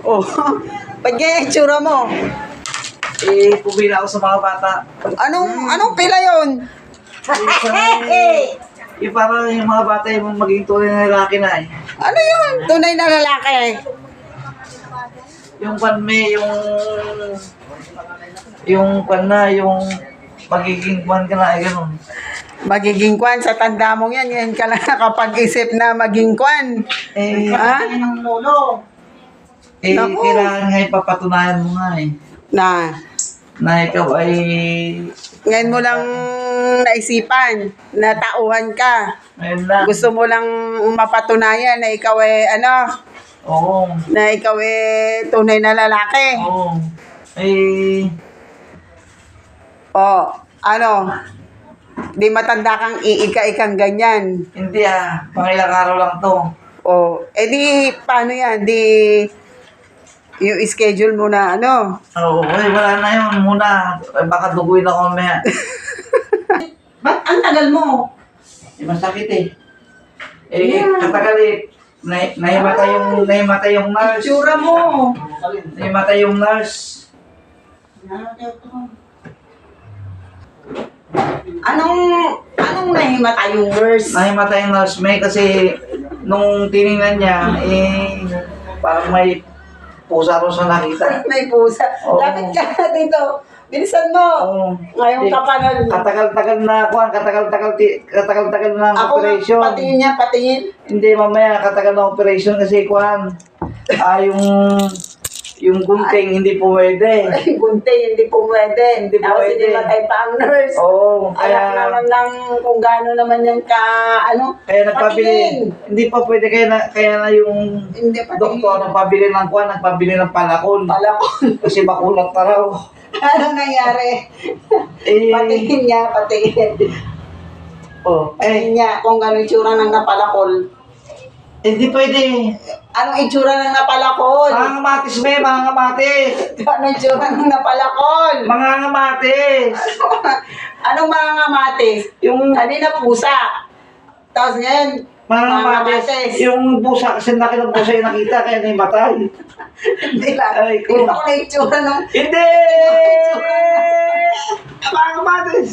Oh, ba't kaya itsura mo? Pumila ako sa mga bata. Anong pila yun? Yung parang yung mga bata yung maging tunay na lalaki na eh. Ano yun? Tunay na lalaki. Yung panme, yung magiging kwan ka na, ganun. Magiging kwan, sa tanda mong yan, yan ka lang nakapag-isip na maging kwan. Ha? ng lolo. Naku. Kailangan nga ipapatunayan mo nga eh. Na ikaw ay... Ngayon mo lang naisipan, na tauhan ka. Ngayon lang. Gusto mo lang mapatunayan na ikaw Oo. na ikaw tunay na lalaki. Oo. Di matanda kang iika-ikang ganyan. Hindi pangilang araw lang to. Di, paano yan? Di, yung schedule mo na Oo, wala na yun muna. Baka duguin ako mamaya. Ba't ang tagal mo? Masakit eh. Katagal eh. Nahimatay yung nurse. itsura mo. Nahimatay yung nurse. Anong nahimatay yung nurse? Nahimatay yung nurse May kasi nung tinignan niya, parang may pusa rin sa nakita. May pusa. Oo. Lapit ka dito. Bilisan mo. Oo. Ngayon ka pa Katagal-tagal na ako, katagal-tagal na ang Ako nga, operation. patingin niya, patingin. Hindi, mamaya, katagal na operation kasi kuhan. Yung gunting, hindi po pwede. Gunting, hindi po pwede. Hindi po Tapos pwede. hindi matay pa ang nurse. Oo, Alam naman lang kung gaano naman yan kaya nagpabili. patingin. Hindi pa pwede, kaya na yung Hindi patingin. doktor nagpabili ng kuhan, nagpabili ng palakol. Palakol. Kasi makulat na raw. Anong nangyari? Patingin niya, patingin. Patingin niya kung gano'ng itsura ng napalakol. Hindi pwede. Anong itsura ng napalakol? Mga ngamatis, mga ngamatis. Anong itsura ng napalakol? Mga ngamatis. Anong mga ngamatis? Yung Kanina pusa. Tapos ngayon, mga ngamatis. Yung pusa, kasi laki ng pusa yung nakita, kaya nahimatay. hindi lang. Ay, Hindi ko na itsura ng... Hindi! Mga ngamatis.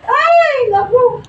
Ay, naku.